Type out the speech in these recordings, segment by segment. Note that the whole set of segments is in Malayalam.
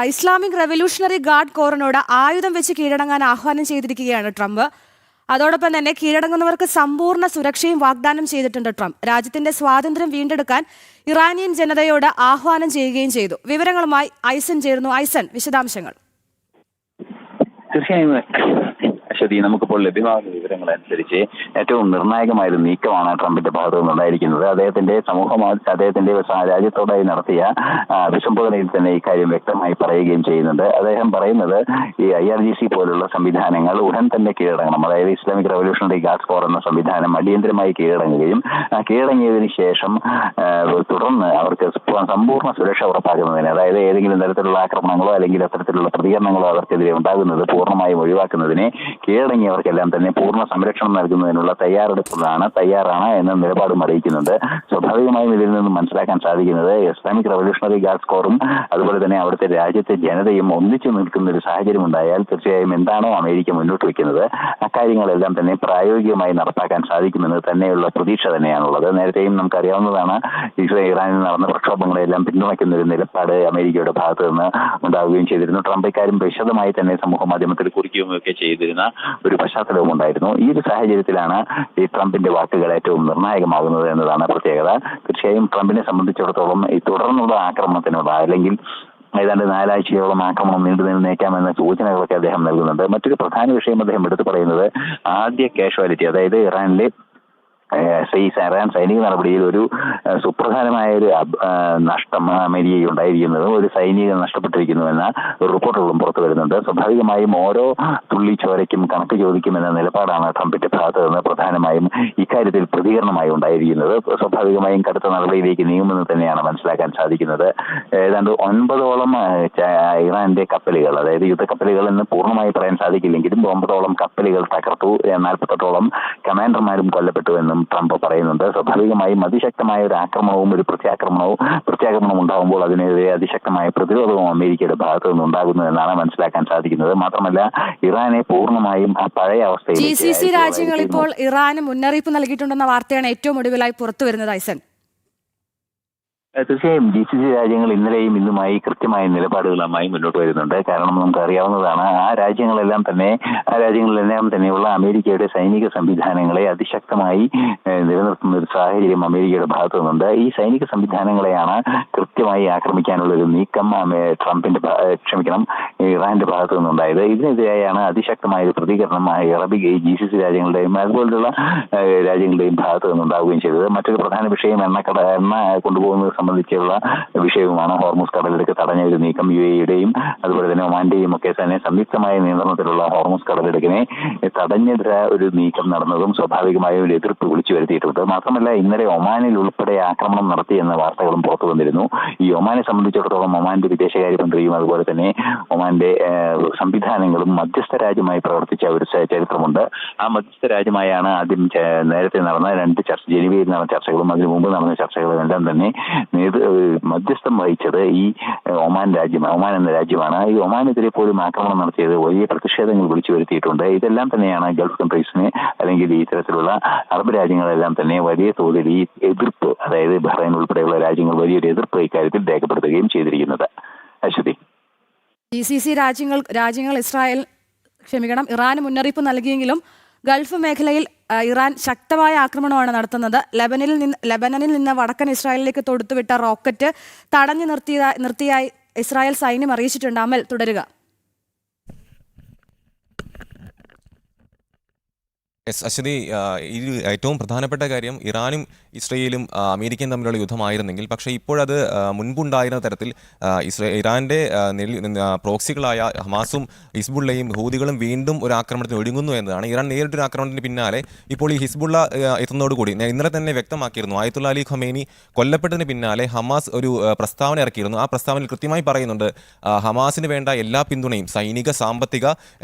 ഇസ്ലാമിക് റവല്യൂഷണറി ഗാർഡ് കോറിനോട് ആയുധം വെച്ച് കീഴടങ്ങാൻ ആഹ്വാനം ചെയ്തിരിക്കുകയാണ് ട്രംപ്. അതോടൊപ്പം തന്നെ കീഴടങ്ങുന്നവർക്ക് സമ്പൂർണ്ണ സുരക്ഷയും വാഗ്ദാനം ചെയ്തിട്ടുണ്ട് ട്രംപ്. രാജ്യത്തിന്റെ സ്വാതന്ത്ര്യം വീണ്ടെടുക്കാൻ ഇറാനിയൻ ജനതയോട് ആഹ്വാനം ചെയ്യുകയും ചെയ്തു. വിവരങ്ങളുമായി ഐസൻ ചേരുന്നു. ഐസൻ, വിശദാംശങ്ങൾ. തീർച്ചയായും അശ്വതി, നമുക്കിപ്പോൾ ലഭ്യമാകുന്ന വിവരങ്ങൾ അനുസരിച്ച് ഏറ്റവും നിർണായകമായൊരു നീക്കമാണ് ട്രംപിന്റെ ഭാഗത്തു നിന്നുണ്ടായിരിക്കുന്നത്. അദ്ദേഹത്തിന്റെ രാജ്യത്തോടായി നടത്തിയ അഭിസംബോധനയിൽ തന്നെ ഇക്കാര്യം വ്യക്തമായി പറയുകയും ചെയ്യുന്നുണ്ട്. അദ്ദേഹം പറയുന്നത് ഈ IRGC പോലുള്ള സംവിധാനങ്ങൾ ഉടൻ തന്നെ കീഴടങ്ങണം. അതായത് ഇസ്ലാമിക് റവല്യൂഷണറി ഗാർഡ് കോർ എന്ന സംവിധാനം അടിയന്തരമായി കീഴടങ്ങുകയും കീഴടങ്ങിയതിനു ശേഷം തുടർന്ന് അവർക്ക് സമ്പൂർണ്ണ സുരക്ഷ ഉറപ്പാക്കുന്നതിന്, അതായത് ഏതെങ്കിലും തരത്തിലുള്ള ആക്രമണങ്ങളോ അല്ലെങ്കിൽ അത്തരത്തിലുള്ള പ്രതികരണങ്ങളോ അവർക്കെതിരെ ഉണ്ടാകുന്നത് പൂർണ്ണമായും ഒഴിവാക്കുന്നതിന് കീഴടങ്ങിയവർക്കെല്ലാം തന്നെ പൂർണ്ണ സംരക്ഷണം നൽകുന്നതിനുള്ള തയ്യാറാണ് എന്ന നിലപാടും അറിയിക്കുന്നുണ്ട്. സ്വാഭാവികമായും ഇതിൽ നിന്നും മനസ്സിലാക്കാൻ സാധിക്കുന്നത് ഇസ്ലാമിക് റവല്യൂഷണറി ഗാർഡ് കോറും അതുപോലെ തന്നെ അവിടുത്തെ രാജ്യത്തെ ജനതയും ഒന്നിച്ചു നിൽക്കുന്ന ഒരു സാഹചര്യം ഉണ്ടായാൽ തീർച്ചയായും എന്താണോ അമേരിക്ക മുന്നോട്ട് വയ്ക്കുന്നത് അക്കാര്യങ്ങളെല്ലാം തന്നെ പ്രായോഗികമായി നടപ്പാക്കാൻ സാധിക്കുമെന്ന് തന്നെയുള്ള പ്രതീക്ഷ തന്നെയാണുള്ളത്. നേരത്തെയും നമുക്കറിയാവുന്നതാണ്, ഇറാനിൽ നടന്ന പ്രക്ഷോഭങ്ങളെല്ലാം പിന്തുണയ്ക്കുന്ന ഒരു നിലപാട് അമേരിക്കയുടെ ഭാഗത്ത് നിന്ന് ഉണ്ടാവുകയും ചെയ്തിരുന്നു. ട്രംപ് ഇക്കാര്യം വിശദമായി തന്നെ സമൂഹ മാധ്യമത്തിൽ കുറിക്കുകയൊക്കെ ചെയ്തിരുന്ന ഒരു പശ്ചാത്തലവും ഉണ്ടായിരുന്നു. ഈ ഒരു സാഹചര്യത്തിലാണ് ഈ ട്രംപിന്റെ വാക്കുകൾ ഏറ്റവും നിർണായകമാകുന്നത് എന്നതാണ് പ്രത്യേകത. തീർച്ചയായും ട്രംപിനെ സംബന്ധിച്ചിടത്തോളം ഈ തുടർന്നുള്ള ആക്രമണത്തിനുള്ള അല്ലെങ്കിൽ ഏതാണ്ട് 4 ആഴ്ചയോളം ആക്രമണം നീണ്ടു നിന്നേക്കാമെന്ന സൂചനകളൊക്കെ അദ്ദേഹം നൽകുന്നുണ്ട്. മറ്റൊരു പ്രധാന വിഷയം അദ്ദേഹം എടുത്തു പറയുന്നത് ആദ്യ കാഷ്വാലിറ്റി, അതായത് ഇറാനിലെ ഇറാൻ സൈനിക നടപടിയിൽ ഒരു സുപ്രധാനമായ ഒരു നഷ്ടം അമേരിക്കയ്ക്ക് ഉണ്ടായിരിക്കുന്നതും ഒരു സൈനികൻ നഷ്ടപ്പെട്ടിരിക്കുന്നുവെന്ന റിപ്പോർട്ടുകളും പുറത്തു വരുന്നുണ്ട്. സ്വാഭാവികമായും ഓരോ തുള്ളി ചോരയ്ക്കും കണക്ക് ചോദിക്കുമെന്ന നിലപാടാണ് ട്രംപിന്റെ ഭാഗത്ത് നിന്ന് പ്രധാനമായും ഇക്കാര്യത്തിൽ പ്രതികരണമായി ഉണ്ടായിരിക്കുന്നത്. സ്വാഭാവികമായും കടുത്ത നടപടിയിലേക്ക് നീങ്ങുമെന്ന് തന്നെയാണ് മനസ്സിലാക്കാൻ സാധിക്കുന്നത്. ഏതാണ്ട് 9ഓളം ഇറാന്റെ കപ്പലുകൾ, അതായത് യുദ്ധക്കപ്പലുകൾ എന്ന് പൂർണ്ണമായി പറയാൻ സാധിക്കില്ലെങ്കിലും 9ഓളം കപ്പലുകൾ തകർത്തു, 48ഓളം കമാൻഡർമാരും കൊല്ലപ്പെട്ടു എന്നും ട്രംപ് പറയുന്നുണ്ട്. സ്വാഭാവികമായും അതിശക്തമായ ഒരു ആക്രമണവും ഒരു പ്രത്യാക്രമണം ഉണ്ടാകുമ്പോൾ അതിനെതിരെ അതിശക്തമായ പ്രതിരോധവും അമേരിക്കയുടെ ഭാഗത്തു നിന്ന് ഉണ്ടാകുന്നു എന്നാണ് മനസ്സിലാക്കാൻ സാധിക്കുന്നത്. മാത്രമല്ല ഇറാനെ പൂർണ്ണമായും ആ പഴയ അവസ്ഥയിൽ GCC രാജ്യങ്ങൾ ഇപ്പോൾ ഇറാന് മുന്നറിയിപ്പ് നൽകിയിട്ടുണ്ടെന്ന വാർത്തയാണ് ഏറ്റവും ഒടുവിലായി പുറത്തു വരുന്നത്. ഐസൻ, തീർച്ചയായും GCC രാജ്യങ്ങൾ ഇന്നലെയും ഇന്നുമായി കൃത്യമായ നിലപാടുകളുമായി മുന്നോട്ട് വരുന്നുണ്ട്. കാരണം നമുക്ക് അറിയാവുന്നതാണ്, ആ രാജ്യങ്ങളെല്ലാം തന്നെയുള്ള അമേരിക്കയുടെ സൈനിക സംവിധാനങ്ങളെ അതിശക്തമായി നിലനിർത്തുന്ന ഒരു സാഹചര്യം അമേരിക്കയുടെ ഭാഗത്തു നിന്നുണ്ട്. ഈ സൈനിക സംവിധാനങ്ങളെയാണ് കൃത്യമായി ആക്രമിക്കാനുള്ള ഒരു നീക്കം ഇറാന്റെ ഭാഗത്തു നിന്നുണ്ടായത്. ഇതിനെതിരെയാണ് അതിശക്തമായ ഒരു പ്രതികരണം GCC രാജ്യങ്ങളുടെയും അതുപോലുള്ള രാജ്യങ്ങളുടെയും ഭാഗത്തു നിന്നുണ്ടാവുകയും ചെയ്തത്. മറ്റൊരു പ്രധാന വിഷയം എണ്ണ കൊണ്ടുപോകുന്നത് സംബന്ധിച്ചുള്ള വിഷയവുമാണ്. ഹോർമുസ് കടലിടുക്ക് തടഞ്ഞ ഒരു നീക്കം UAEയുടെയും അതുപോലെ തന്നെ ഒമാന്റെയും ഒക്കെ തന്നെ സംയുക്തമായ നിയന്ത്രണത്തിലുള്ള ഹോർമുസ് കടലിടുക്കിനെ തടഞ്ഞ ഒരു നീക്കം നടന്നതും സ്വാഭാവികമായും ഒരു എതിർപ്പ് വിളിച്ചു വരുത്തിയിട്ടുണ്ട്. മാത്രമല്ല ഇന്നലെ ഒമാനിൽ ഉൾപ്പെടെ ആക്രമണം നടത്തി എന്ന വാർത്തകളും പുറത്തു വന്നിരുന്നു. ഈ ഒമാനെ സംബന്ധിച്ചിടത്തോളം ഒമാന്റെ വിദേശകാര്യമന്ത്രിയും അതുപോലെ തന്നെ ഒമാന്റെ സംവിധാനങ്ങളും മധ്യസ്ഥ രാജ്യമായി പ്രവർത്തിച്ച ഒരു ചരിത്രമുണ്ട്. ആ മധ്യസ്ഥ രാജ്യമായാണ് ആദ്യം നേരത്തെ നടന്ന ജനുവരിയിൽ നടന്ന ചർച്ചകളും അതിനു മുമ്പ് നടന്ന ചർച്ചകളും എല്ലാം തന്നെ മധ്യസ്ഥം വഹിച്ചത് ഈ ഒമാൻ എന്ന രാജ്യമാണ്. ഈ ഒമാനെതിരെ പോലും ആക്രമണം നടത്തിയത് വലിയ പ്രതിഷേധങ്ങൾ വിളിച്ചു വരുത്തിയിട്ടുണ്ട്. ഇതെല്ലാം തന്നെയാണ് ഗൾഫ് കൺട്രീസിനെ അല്ലെങ്കിൽ ഇത്തരത്തിലുള്ള അറബ് രാജ്യങ്ങളെല്ലാം തന്നെ വലിയ തോതിൽ ഈ എതിർപ്പ്, അതായത് ബഹ്റൈൻ ഉൾപ്പെടെയുള്ള രാജ്യങ്ങൾ വലിയൊരു എതിർപ്പ് ഇക്കാര്യത്തിൽ രേഖപ്പെടുത്തുകയും ചെയ്തിരിക്കുന്നത്. അശ്വതി, GCC രാജ്യങ്ങൾ ഇറാന് മുന്നറിയിപ്പ് നൽകിയെങ്കിലും ഗൾഫ് മേഖലയിൽ ഇറാൻ ശക്തമായ ആക്രമണമാണ് നടത്തുന്നത്. ലെബനനിൽ നിന്ന് വടക്കൻ ഇസ്രായേലിലേക്ക് തൊടുത്തുവിട്ട റോക്കറ്റ് തടഞ്ഞു നിർത്തിയായി ഇസ്രായേൽ സൈന്യം അറിയിച്ചിട്ടുണ്ട്. അമൽ, തുടരുക. അശ്വതി, ഈ ഏറ്റവും പ്രധാനപ്പെട്ട കാര്യം ഇറാനും ഇസ്രയേലും അമേരിക്കയും തമ്മിലുള്ള യുദ്ധമായിരുന്നെങ്കിൽ, പക്ഷേ ഇപ്പോഴത് മുൻപുണ്ടായിരുന്ന തരത്തിൽ ഇറാൻ്റെ പ്രോക്സികളായ ഹമാസും ഹിസ്ബുള്ളയും ഹൂതികളും വീണ്ടും ഒരു ആക്രമണത്തിന് ഒരുങ്ങുന്നു എന്നതാണ്. ഇറാൻ നേരിട്ടൊരു ആക്രമണത്തിന് പിന്നാലെ ഇപ്പോൾ ഈ ഹിസ്ബുള്ള എത്തുന്നതോടുകൂടി ഇന്നലെ തന്നെ വ്യക്തമാക്കിയിരുന്നു, ആയത്തുള്ള അലി ഖമേനി കൊല്ലപ്പെട്ടതിന് പിന്നാലെ ഹമാസ് ഒരു പ്രസ്താവന ഇറക്കിയിരുന്നു. ആ പ്രസ്താവനയിൽ കൃത്യമായി പറയുന്നുണ്ട്, ഹമാസിന് വേണ്ട എല്ലാ പിന്തുണയും, സൈനിക, സാമ്പത്തിക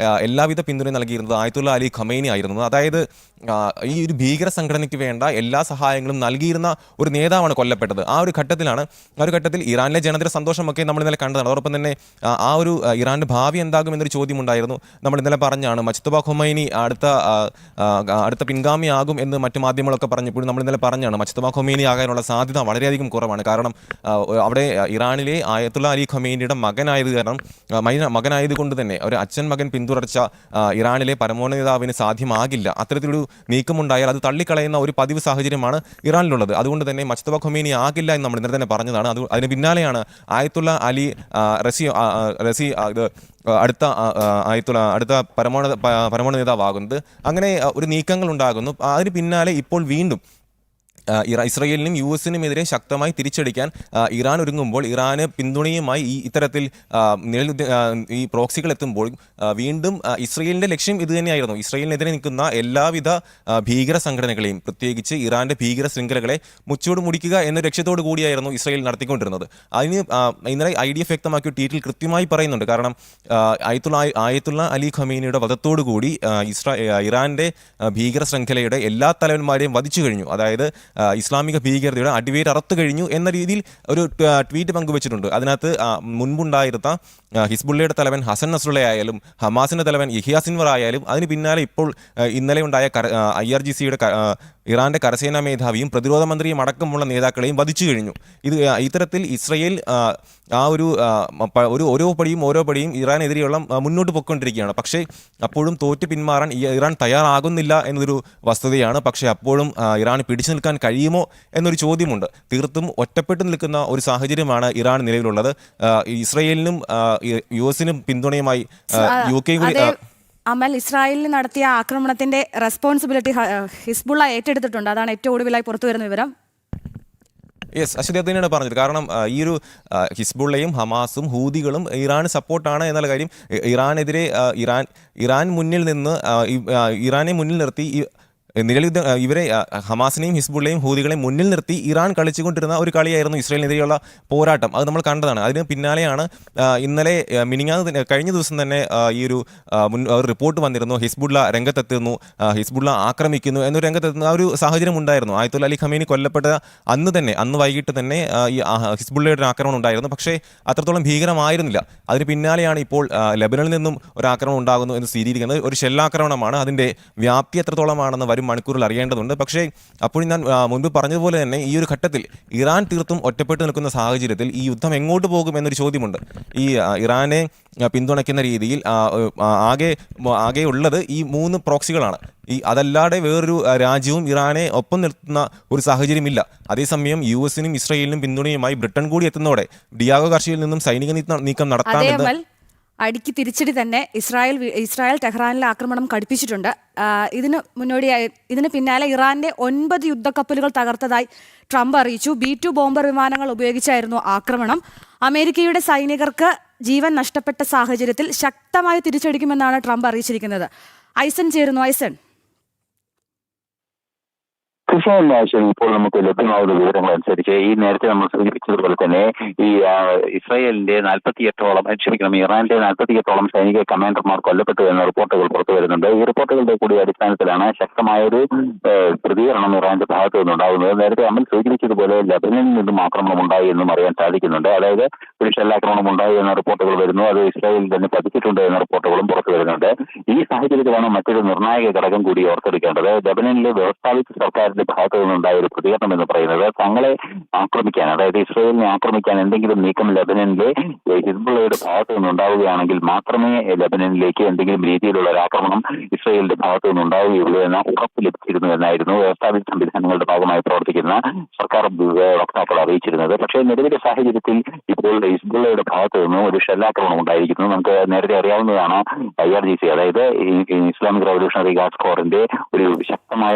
എല്ലാവിധ പിന്തുണയും നൽകിയിരുന്നത് ആയത്തുള്ള അലി ഖമേനി ആയിരുന്നു. അതായത് അതായത് ഈ ഒരു ഭീകര സംഘടനയ്ക്ക് വേണ്ട എല്ലാ സഹായങ്ങളും നൽകിയിരുന്ന ഒരു നേതാവാണ് കൊല്ലപ്പെട്ടത്. ആ ഒരു ഘട്ടത്തിൽ ഇറാനിലെ ജനതയുടെ സന്തോഷമൊക്കെ നമ്മൾ ഇന്നലെ കണ്ടതാണ്. അതോടൊപ്പം തന്നെ ആ ഒരു ഇറാന്റെ ഭാവി എന്താകും എന്നൊരു ചോദ്യം ഉണ്ടായിരുന്നു. നമ്മൾ ഇന്നലെ പറഞ്ഞാണ് മുജ്തബ ഖൊമൈനി അടുത്ത പിൻഗാമിയാകും എന്ന് മറ്റു മാധ്യമങ്ങളൊക്കെ പറഞ്ഞപ്പോൾ നമ്മൾ ഇന്നലെ പറഞ്ഞാണ് മുജ്തബ ഖൊമൈനി ആകാനുള്ള സാധ്യത വളരെയധികം കുറവാണ്. കാരണം അവിടെ ഇറാനിലെ ആയത്തുള്ള അലി ഖൊമൈനിയുടെ മകനായതുകൊണ്ട് തന്നെ ഒരു അച്ഛൻ മകൻ പിന്തുടർച്ച ഇറാനിലെ പരമോന്നത നേതാവിന് സാധ്യമാകില്ല. അത്തരത്തിലൊരു നീക്കമുണ്ടായാൽ അത് തള്ളിക്കളയുന്ന ഒരു പതിവ് സാഹചര്യമാണ് ഇറാനിലുള്ളത്. അതുകൊണ്ട് തന്നെ മുജ്തബ ഖൊമൈനി ആകില്ല എന്ന് നമ്മൾ ഇന്നലെ തന്നെ പറഞ്ഞതാണ്. അതിന് പിന്നാലെയാണ് ആയത്തുള്ള അലി റസി അടുത്ത പരമോന്നത നേതാവാകുന്നത്. അങ്ങനെ ഒരു നീക്കങ്ങൾ ഉണ്ടാകുന്നു. അതിന് പിന്നാലെ ഇപ്പോൾ വീണ്ടും ഇസ്രയേലിനും US-നും എതിരെ ശക്തമായി തിരിച്ചടിക്കാൻ ഇറാൻ ഒരുങ്ങുമ്പോൾ ഇറാന് പിന്തുണയുമായി ഇത്തരത്തിൽ ഈ പ്രോക്സികൾ എത്തുമ്പോൾ വീണ്ടും ഇസ്രയേലിന്റെ ലക്ഷ്യം ഇത് തന്നെയായിരുന്നു. ഇസ്രയേലിനെതിരെ നിൽക്കുന്ന എല്ലാവിധ ഭീകര സംഘടനകളെയും പ്രത്യേകിച്ച് ഇറാന്റെ ഭീകര ശൃംഖലകളെ മുച്ചോട് മുടിക്കുക എന്ന ലക്ഷ്യത്തോടു കൂടിയായിരുന്നു ഇസ്രയേൽ നടത്തിക്കൊണ്ടിരുന്നത്. അതിന് ഇന്നലെ IDF വ്യക്തമാക്കിയ ട്വീറ്റിൽ കൃത്യമായി പറയുന്നുണ്ട്. കാരണം ആയത്തുള്ള അലി ഖമീനിയുടെ വധത്തോടുകൂടി ഇറാന്റെ ഭീകര ശൃംഖലയുടെ എല്ലാ തലവന്മാരെയും വധിച്ചു കഴിഞ്ഞു. അതായത് ഇസ്ലാമിക ഭീകരതയുടെ അടിവേര് അറുത്തു കഴിഞ്ഞു എന്ന രീതിയിൽ ഒരു ട്വീറ്റ് പങ്കുവച്ചിട്ടുണ്ട്. അതിനകത്ത് മുൻപുണ്ടായിരുന്ന ഹിസ്ബുള്ളയുടെ തലവൻ ഹസൻ നസ്രുള്ള ആയാലും ഹമാസിന്റെ തലവൻ യഹിയ സിൻവർ ആയാലും അതിന് പിന്നാലെ ഇപ്പോൾ ഇന്നലെ ഉണ്ടായ IRGCയുടെ ഇറാന്റെ കരസേനാ മേധാവിയും പ്രതിരോധ മന്ത്രിയും അടക്കമുള്ള നേതാക്കളെയും വധിച്ചു കഴിഞ്ഞു. ഇത്തരത്തിൽ ഇസ്രയേൽ ഓരോ പടിയും ഇറാനെതിരെയുള്ള മുന്നോട്ട് പോയിക്കൊണ്ടിരിക്കുകയാണ്. പക്ഷേ അപ്പോഴും തോറ്റ് പിന്മാറാൻ ഇറാൻ തയ്യാറാകുന്നില്ല എന്നൊരു വസ്തുതയാണ്. പക്ഷേ അപ്പോഴും ഇറാൻ പിടിച്ചു നിൽക്കാൻ കഴിയുമോ എന്നൊരു ചോദ്യമുണ്ട്. തീർത്തും ഒറ്റപ്പെട്ടു നിൽക്കുന്ന ഒരു സാഹചര്യമാണ് ഇറാൻ നിലവിലുള്ളത്. ഇസ്രയേലിനും US-നും പിന്തുണയുമായി UK കൂടി അമൽ, ഇസ്രായേലിൽ നടത്തിയ ആക്രമണത്തിന്റെ റെസ്പോൺസിബിലിറ്റി ഹിസ്ബുള്ള ഏറ്റെടുത്തിട്ടുണ്ട്. അതാണ് ഏറ്റവും ഒടുവിലായി പുറത്തു വരുന്ന വിവരം. യെസ്, അശ്വതി അത് തന്നെയാണ് പറഞ്ഞത്. കാരണം ഈ ഒരു ഹിസ്ബുള്ളയും ഹമാസും ഹൂതികളും ഇറാന് സപ്പോർട്ടാണ് എന്നുള്ള കാര്യം ഇറാൻ മുന്നിൽ നിന്ന് ഇറാനെ മുന്നിൽ നിർത്തി ഇവരെ ഹമാസിനെയും ഹിസ്ബുള്ളയും ഹൂതികളെയും മുന്നിൽ നിർത്തി ഇറാൻ കളിച്ചുകൊണ്ടിരുന്ന ഒരു കളിയായിരുന്നു ഇസ്രായേലിനെതിരെയുള്ള പോരാട്ടം. അത് നമ്മൾ കണ്ടതാണ്. അതിന് പിന്നാലെയാണ് ഇന്നലെ കഴിഞ്ഞ ദിവസം തന്നെ ഈ ഒരു റിപ്പോർട്ട് വന്നിരുന്നു. ഹിസ്ബുള്ള രംഗത്തെത്തുന്നു, ഹിസ്ബുള്ള ആക്രമിക്കുന്നു എന്നൊരു രംഗത്തെത്തുന്ന ആ ഒരു സാഹചര്യം ഉണ്ടായിരുന്നു. ആയത്തുള്ള അലി ഖമീനി കൊല്ലപ്പെട്ട അന്ന് വൈകിട്ട് തന്നെ ഈ ഹിസ്ബുള്ളയുടെ ആക്രമണം ഉണ്ടായിരുന്നു. പക്ഷേ അത്രത്തോളം ഭീകരമായിരുന്നില്ല. അതിന് പിന്നാലെയാണ് ഇപ്പോൾ ലെബനനിൽ നിന്നും ഒരു ആക്രമണം ഉണ്ടാകുന്നു എന്ന് സ്ഥിരീകരിക്കുന്നത്. ഒരു ഷെല്ലാക്രമണമാണ്. അതിൻ്റെ വ്യാപ്തി എത്രത്തോളമാണെന്ന് വരും മണിക്കൂറിൽ അറിയേണ്ടതുണ്ട്. പക്ഷേ അപ്പോൾ ഞാൻ മുൻപ് പറഞ്ഞതുപോലെ തന്നെ ഈ ഒരു ഘട്ടത്തിൽ ഇറാൻ തീർത്തും ഒറ്റപ്പെട്ടു നിൽക്കുന്ന സാഹചര്യത്തിൽ ഈ യുദ്ധം എങ്ങോട്ട് പോകും എന്നൊരു ചോദ്യമുണ്ട്. ഈ ഇറാനെ പിന്തുണയ്ക്കുന്ന രീതിയിൽ ആകെ ഉള്ളത് ഈ 3 പ്രോക്സികളാണ്. അതല്ലാതെ വേറൊരു രാജ്യവും ഇറാനെ ഒപ്പം നിർത്തുന്ന ഒരു സാഹചര്യമില്ല. അതേസമയം US-നും ഇസ്രയേലിനും പിന്തുണയുമായി ബ്രിട്ടൻ കൂടി എത്തുന്നതോടെ ഡിയാഗോ ഗാർഷ്യയിൽ നിന്നും സൈനിക നീക്കം നടത്താമെന്ന് അടിക്ക് തിരിച്ചടി തന്നെ ഇസ്രായേൽ ടെഹ്റാനിലെ ആക്രമണം കടുപ്പിച്ചിട്ടുണ്ട്. ഇതിന് പിന്നാലെ ഇറാന്റെ 9 യുദ്ധക്കപ്പലുകൾ തകർത്തതായി ട്രംപ് അറിയിച്ചു. B-2 ബോംബർ വിമാനങ്ങൾ ഉപയോഗിച്ചായിരുന്നു ആക്രമണം. അമേരിക്കയുടെ സൈനികർക്ക് ജീവൻ നഷ്ടപ്പെട്ട സാഹചര്യത്തിൽ ശക്തമായി തിരിച്ചടിക്കുമെന്നാണ് ട്രംപ് അറിയിച്ചിരിക്കുന്നത്. ഐസൻ ചേരുന്നു. ഐസൻ, തീർച്ചയായും ഇപ്പോൾ നമുക്ക് ലഭ്യമാകുന്ന വിവരങ്ങൾ അനുസരിച്ച് ഈ നേരത്തെ നമ്മൾ സൂചിപ്പിച്ചതുപോലെ തന്നെ ഈ ഇറാന്റെ 48ഓളം സൈനിക കമാൻഡർമാർ കൊല്ലപ്പെട്ടു എന്ന റിപ്പോർട്ടുകൾ പുറത്തു വരുന്നുണ്ട്. ഈ റിപ്പോർട്ടുകളുടെ കൂടി അടിസ്ഥാനത്തിലാണ് ശക്തമായൊരു പ്രതികരണം ഇറാന്റെ ഭാഗത്തു നിന്നുണ്ടാകുന്നത്. നേരത്തെ അമൽ സൂചിപ്പിച്ചതുപോലെ ലബനനിൽ നിന്നും ആക്രമണം ഉണ്ടായി എന്നും അറിയാൻ സാധിക്കുന്നുണ്ട്. അതായത് ഒരു ഷെല്ലാക്രമണം ഉണ്ടായി എന്ന റിപ്പോർട്ടുകൾ വരുന്നു. അത് ഇസ്രായേലിൽ തന്നെ പതിച്ചിട്ടുണ്ട് എന്ന റിപ്പോർട്ടുകളും പുറത്തു വരുന്നുണ്ട്. ഈ സാഹചര്യത്തിലാണ് മറ്റൊരു നിർണായക ഘടകം കൂടി ഓർത്തെടുക്കേണ്ടത്. ലബനനിലെ വ്യവസ്ഥാപിത സർക്കാരിന്റെ ഭാഗത്തു നിന്നുണ്ടായ ഒരു പ്രതികരണം എന്ന് പറയുന്നത് തങ്ങളെ ആക്രമിക്കാൻ, അതായത് ഇസ്രായേലിനെ ആക്രമിക്കാൻ എന്തെങ്കിലും നീക്കം ലബനനിലെ ഹിസ്ബുള്ളയുടെ ഭാഗത്തു നിന്നുണ്ടാവുകയാണെങ്കിൽ മാത്രമേ ലബനനിലേക്ക് എന്തെങ്കിലും രീതിയിലുള്ള ഒരു ആക്രമണം ഇസ്രായേലിന്റെ ഭാഗത്തു നിന്നുണ്ടാവുകയുള്ളൂ എന്ന ഉറപ്പ് ലഭിച്ചിരുന്നു എന്നായിരുന്നു വ്യവസ്ഥാപിത സംവിധാനങ്ങളുടെ ഭാഗമായി പ്രവർത്തിക്കുന്ന സർക്കാർ വക്താക്കൾ അറിയിച്ചിരുന്നത്. പക്ഷേ നിലവിലെ സാഹചര്യത്തിൽ ഇപ്പോൾ ഹിസ്ബുള്ളയുടെ ഭാഗത്തു നിന്നും ഒരു ഷെല്ലാക്രമണം ഉണ്ടായിരിക്കുന്നു. നമുക്ക് നേരത്തെ അറിയാവുന്നതാണ് IRGC, അതായത് ഇസ്ലാമിക് റവല്യൂഷണറി ഗാർഡ് കോറിന്റെ ഒരു ശക്തമായ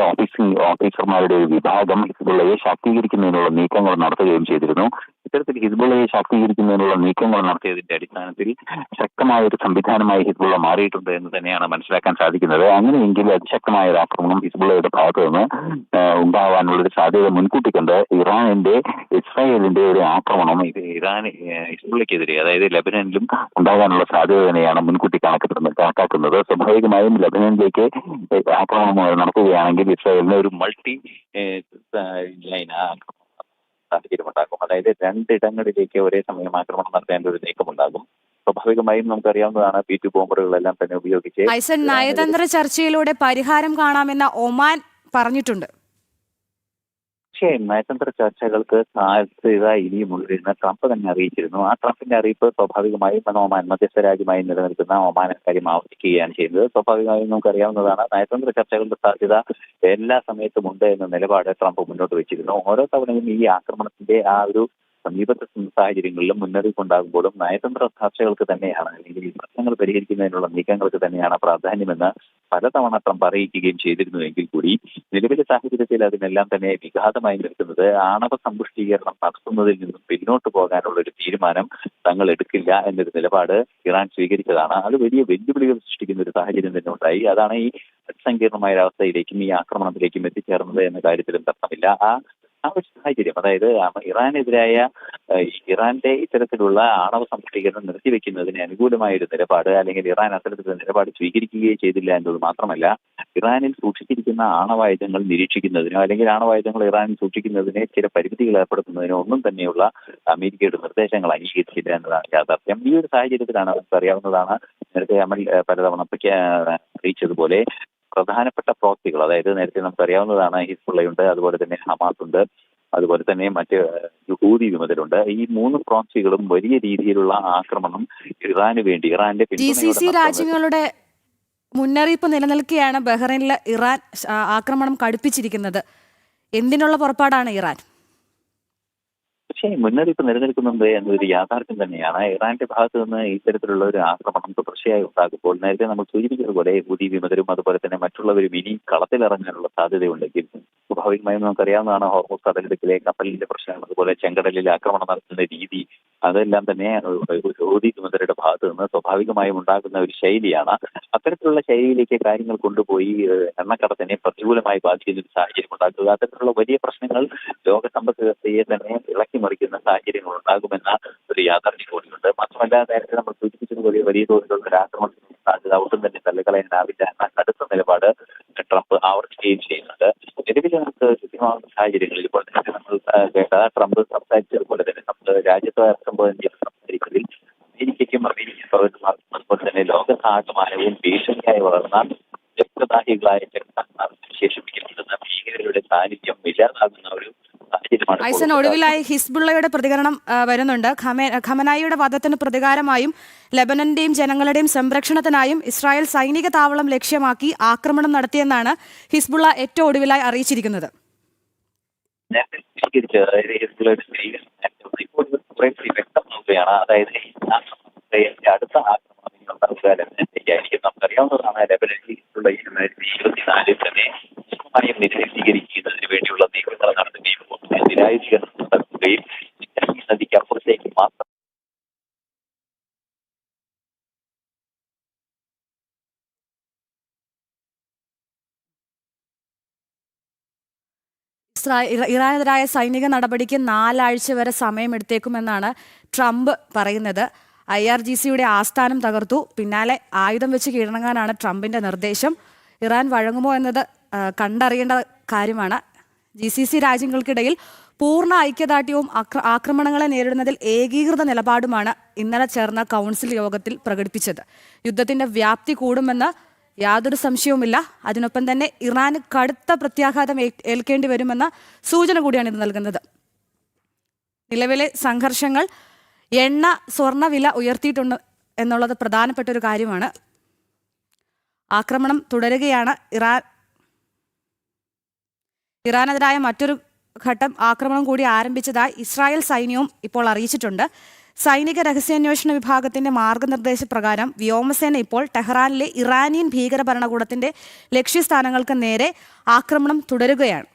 ഓഫീസർമാരുടെ ഒരു വിഭാഗം ഹിസ്ബുള്ളയെ ശാക്തീകരിക്കുന്നതിനുള്ള നീക്കങ്ങൾ നടത്തുകയും ചെയ്തിരുന്നു. ഇത്തരത്തിൽ ഹിസ്ബുള്ളയെ ശാക്തീകരിക്കുന്നതിനുള്ള നീക്കങ്ങൾ നടത്തിയതിന്റെ അടിസ്ഥാനത്തിൽ ശക്തമായ ഒരു സംവിധാനമായി ഹിസ്ബുള്ള മാറിയിട്ടുണ്ട് എന്ന് തന്നെയാണ് മനസ്സിലാക്കാൻ സാധിക്കുന്നത്. അങ്ങനെയെങ്കിൽ അതിശക്തമായ ഒരു ആക്രമണം ഹിസ്ബുള്ളയുടെ ഭാഗത്തു നിന്ന് ഉണ്ടാവാനുള്ളൊരു സാധ്യത മുൻകൂട്ടി കണ്ട് ഇസ്രായേലിന്റെ ഒരു ആക്രമണം ഹിസ്ബുള്ളയ്ക്കെതിരെ, അതായത് ലെബനനിലും ഉണ്ടാകാനുള്ള സാധ്യത തന്നെയാണ് മുൻകൂട്ടി കണക്കാക്കുന്നത്. സ്വാഭാവികമായും ലെബനനിലേക്ക് ആക്രമണം നടത്തുകയാണെങ്കിൽ ഇസ്രായേലിന് ഒരു മൾട്ടി ലൈൻ സാഹചര്യമുണ്ടാകും. അതായത് രണ്ടിടങ്ങളിലേക്ക് ഒരേ സമയം ആക്രമണം നടത്തേണ്ട ഒരു നീക്കമുണ്ടാകും. സ്വാഭാവികമായും നമുക്കറിയാവുന്നതാണ് B-2 ബോംബറുകളെല്ലാം തന്നെ ഉപയോഗിച്ച് ഐസൻ നയതന്ത്ര ചർച്ചയിലൂടെ പരിഹാരം കാണാമെന്ന ഒമാൻ പറഞ്ഞിട്ടുണ്ട്. പക്ഷേ നയതന്ത്ര ചർച്ചകൾക്ക് സാധ്യത ഇനിയുമുള്ളതെന്ന് ട്രംപ് തന്നെ അറിയിച്ചിരുന്നു. ആ ട്രംപിന്റെ അറിയിപ്പ് സ്വാഭാവികമായും ഒമാൻ മധ്യസ്ഥ രാജ്യമായി നിലനിൽക്കുന്ന ഒമാൻ കാര്യം ആവർത്തിക്കുകയാണ് ചെയ്യുന്നത്. സ്വാഭാവികമായും നമുക്കറിയാവുന്നതാണ് നയതന്ത്ര ചർച്ചകളുടെ സാധ്യത എല്ലാ സമയത്തും ഉണ്ട് എന്ന നിലപാട് ട്രംപ് മുന്നോട്ട് വെച്ചിരുന്നു. ഓരോ തവണയും ഈ ആക്രമണത്തിന്റെ ആ ഒരു സമീപത്തെ സാഹചര്യങ്ങളിലും മുന്നറിയിപ്പ് ഉണ്ടാകുമ്പോഴും നയതന്ത്ര ചർച്ചകൾക്ക് തന്നെയാണ്, അല്ലെങ്കിൽ ഈ പ്രശ്നങ്ങൾ പരിഹരിക്കുന്നതിനുള്ള നീക്കങ്ങൾക്ക് തന്നെയാണ് പ്രാധാന്യമെന്ന് പലതവണ ട്രംപ് അറിയിക്കുകയും ചെയ്തിരുന്നുവെങ്കിൽ കൂടി നിലവിലെ സാഹചര്യത്തിൽ അതിനെല്ലാം തന്നെ വിഘാതമായി നിൽക്കുന്നത് ആണവ സമ്പുഷ്ടീകരണം നടത്തുന്നതിൽ നിന്നും പിന്നോട്ട് പോകാനുള്ള ഒരു തീരുമാനം തങ്ങൾ എടുക്കില്ല എന്നൊരു നിലപാട് ഇറാൻ സ്വീകരിച്ചതാണ്. അത് വലിയ വെല്ലുവിളികൾ സൃഷ്ടിക്കുന്ന ഒരു സാഹചര്യം തന്നെ ഉണ്ടായി. അതാണ് ഈ സങ്കീർണമായ ഒരവസ്ഥയിലേക്കും ഈ ആക്രമണത്തിലേക്കും എത്തിച്ചേർന്നത് എന്ന കാര്യത്തിലും തർക്കമില്ല. ആ ഒരു സാഹചര്യം, അതായത് ഇറാനെതിരായ ഇറാന്റെ ഇത്തരത്തിലുള്ള ആണവ സമ്പുഷ്ടീകരണം നിർത്തിവെക്കുന്നതിന് അനുകൂലമായ ഒരു നിലപാട്, അല്ലെങ്കിൽ ഇറാൻ അത്തരത്തിലുള്ള നിലപാട് സ്വീകരിക്കുകയേ ചെയ്തില്ല എന്നത് മാത്രമല്ല, ഇറാനിൽ സൂക്ഷിച്ചിരിക്കുന്ന ആണവായുധങ്ങൾ നിരീക്ഷിക്കുന്നതിനോ അല്ലെങ്കിൽ ആണവായുധങ്ങൾ ഇറാനിൽ സൂക്ഷിക്കുന്നതിന് ചില പരിമിതികൾ ഏർപ്പെടുത്തുന്നതിനോ ഒന്നും തന്നെയുള്ള അമേരിക്കയുടെ നിർദ്ദേശങ്ങൾ അംഗീകരിച്ചില്ല എന്നതാണ് യാഥാർത്ഥ്യം. ഈ ഒരു സാഹചര്യത്തിലാണ് നമുക്ക് അറിയാവുന്നതാണ്, നേരത്തെ അമൽ പലതവണ അറിയിച്ചതുപോലെ പ്രധാനപ്പെട്ട പ്രോക്സികൾ, അതായത് നേരത്തെ നമുക്കറിയാവുന്നതാണ് ഹിസ്ബുള്ളയുണ്ട്, അതുപോലെ തന്നെ ഹമാസ് ഉണ്ട്, അതുപോലെ തന്നെ മറ്റ് ഹൂതി വിമതരുണ്ട്. ഈ 3 പ്രോക്സികളും വലിയ രീതിയിലുള്ള ആക്രമണം ഇറാന് വേണ്ടി ഇറാന്റെ GCC രാജ്യങ്ങളുടെ മുന്നറിയിപ്പ് നിലനിൽക്കെയാണ് ബഹ്റൈനിൽ ഇറാൻ ആക്രമണം കടുപ്പിച്ചിരിക്കുന്നത്. എന്തിനുള്ള പുറപ്പാടാണ് ഇറാൻ? പക്ഷേ മുന്നറിയിപ്പ് നിലനിൽക്കുന്നുണ്ട് എന്നൊരു യാഥാർത്ഥ്യം തന്നെയാണ്. ഇറാന്റെ ഭാഗത്ത് നിന്ന് ഇത്തരത്തിലുള്ള ഒരു ആക്രമണം തുടർച്ചയായി ഉണ്ടാകുമ്പോൾ നേരത്തെ നമ്മൾ സൂചിപ്പിച്ചതുപോലെ ഹൂതി വിമതരും അതുപോലെ തന്നെ മറ്റുള്ളവരും ഇനി കളത്തിലിറങ്ങാനുള്ള സാധ്യതയുണ്ടെങ്കിൽ സ്വാഭാവികമായും നമുക്കറിയാവുന്നതാണ് ഹോർമൂസ് കടലിടുക്കിലെ കപ്പലിന്റെ പ്രശ്നം, അതുപോലെ ചെങ്കടലിൽ ആക്രമണം നടത്തുന്ന രീതി, അതെല്ലാം തന്നെ ഹൂതി വിമതരുടെ ഭാഗത്ത് നിന്ന് സ്വാഭാവികമായും ഉണ്ടാകുന്ന ഒരു ശൈലിയാണ്. അത്തരത്തിലുള്ള ശൈലിയിലേക്ക് കാര്യങ്ങൾ കൊണ്ടുപോയി എണ്ണക്കടത്തിനെ പ്രതികൂലമായി ബാധിക്കുന്ന ഒരു സാഹചര്യം ഉണ്ടാക്കുക, അത്തരത്തിലുള്ള വലിയ പ്രശ്നങ്ങൾ ലോക സമ്പദ് വ്യവസ്ഥയെ തന്നെ ഇളക്കി മറിക്കുന്ന സാഹചര്യങ്ങൾ ഉണ്ടാകുമെന്ന ഒരു യാഥാർത്ഥ്യം കൂടിയുണ്ട്. മാത്രമല്ല നേരത്തെ നമ്മൾ സൂചിപ്പിച്ചതുപോലെ വലിയ തോതിലുള്ള ഒരു ആക്രമണത്തിന് സാധ്യത ഒട്ടും തന്നെ തള്ളിക്കളയാനാവില്ല എന്ന കടുത്ത നിലപാട് ട്രംപ് ആവർത്തിക്കുകയും ചെയ്യുന്നുണ്ട്. നിലവിൽ നമുക്ക് ചുറ്റുമാകുന്ന സാഹചര്യങ്ങളിൽ ഇപ്പോൾ തന്നെ നമ്മൾ കേട്ട ട്രംപ് സംസാരിച്ചതുപോലെ തന്നെ നമ്മൾ രാജ്യത്ത് സംസാരിക്കുന്നതിൽ അമേരിക്കയ്ക്കും അമേരിക്കൻ പൗരന്മാർക്കും അതുപോലെ തന്നെ ലോകത്താകമാനവും ഭീഷണിയായി വളർന്ന രക്തദാഹികളായ ചെറുപ്പക്കാർ വിശേഷിപ്പിക്കപ്പെടുന്ന ഭീകരരുടെ സാന്നിധ്യം ഇല്ലാതാകുന്ന ഒരു ഐസൻ, ഒടുവിലായി ഹിസ്ബുള്ളയുടെ പ്രതികരണം വരുന്നുണ്ട്. ഖമനായിയുടെ വധത്തിന് പ്രതികാരമായും ലെബനന്റെയും ജനങ്ങളുടെയും സംരക്ഷണത്തിനായും ഇസ്രായേൽ സൈനിക താവളം ലക്ഷ്യമാക്കി ആക്രമണം നടത്തിയെന്നാണ് ഹിസ്ബുള്ള ഏറ്റവും ഒടുവിലായി അറിയിച്ചിരിക്കുന്നത്. അടുത്ത ആക്രമണം നമുക്കറിയാവുന്നതാണ്. ലെബനനിലുള്ള 2024 തന്നെ പൂർണ്ണമായും നിരായുധീകരിക്കുന്നതിന് വേണ്ടിയുള്ള നീക്കങ്ങൾ നടത്തുകയും നിരായുധീകരണം നടത്തുകയും നദിക്ക് അപ്പുറത്തേക്ക് മാത്രം ഇറാനെതിരായ സൈനിക നടപടിക്ക് 4 ആഴ്ച വരെ സമയമെടുത്തേക്കുമെന്നാണ് ട്രംപ് പറയുന്നത്. IRGCയുടെ ആസ്ഥാനം തകർത്തു, പിന്നാലെ ആയുധം വെച്ച് കീഴടങ്ങാനാണ് ട്രംപിന്റെ നിർദ്ദേശം. ഇറാൻ വഴങ്ങുമോ എന്നത് കണ്ടറിയേണ്ട കാര്യമാണ്. GCC രാജ്യങ്ങൾക്കിടയിൽ പൂർണ്ണ ഐക്യദാർഢ്യവും ആക്രമണങ്ങളെ നേരിടുന്നതിൽ ഏകീകൃത നിലപാടുമാണ് ഇന്നലെ ചേർന്ന കൗൺസിൽ യോഗത്തിൽ പ്രകടിപ്പിച്ചത്. യുദ്ധത്തിന്റെ വ്യാപ്തി കൂടുമെന്ന് യാതൊരു സംശയവുമില്ല. അതിനൊപ്പം തന്നെ ഇറാന് കടുത്ത പ്രത്യാഘാതം ഏൽക്കേണ്ടി വരുമെന്ന സൂചന കൂടിയാണ് ഇത് നൽകുന്നത്. നിലവിലെ സംഘർഷങ്ങൾ എണ്ണ സ്വർണ്ണ വില ഉയർത്തിയിട്ടുണ്ട് എന്നുള്ളത് പ്രധാനപ്പെട്ട ഒരു കാര്യമാണ്. ആക്രമണം തുടരുകയാണ്. ഇറാനെതിരായ മറ്റൊരു ഘട്ടം ആക്രമണം കൂടി ആരംഭിച്ചതായി ഇസ്രായേൽ സൈന്യവും ഇപ്പോൾ അറിയിച്ചിട്ടുണ്ട്. സൈനിക രഹസ്യാന്വേഷണ വിഭാഗത്തിന്റെ മാർഗനിർദ്ദേശപ്രകാരം വ്യോമസേന ഇപ്പോൾ ടെഹ്റാനിലെ ഇറാനിയൻ ഭീകര ഭരണകൂടത്തിന്റെ ലക്ഷ്യസ്ഥാനങ്ങൾക്ക് നേരെ ആക്രമണം തുടരുകയാണ്.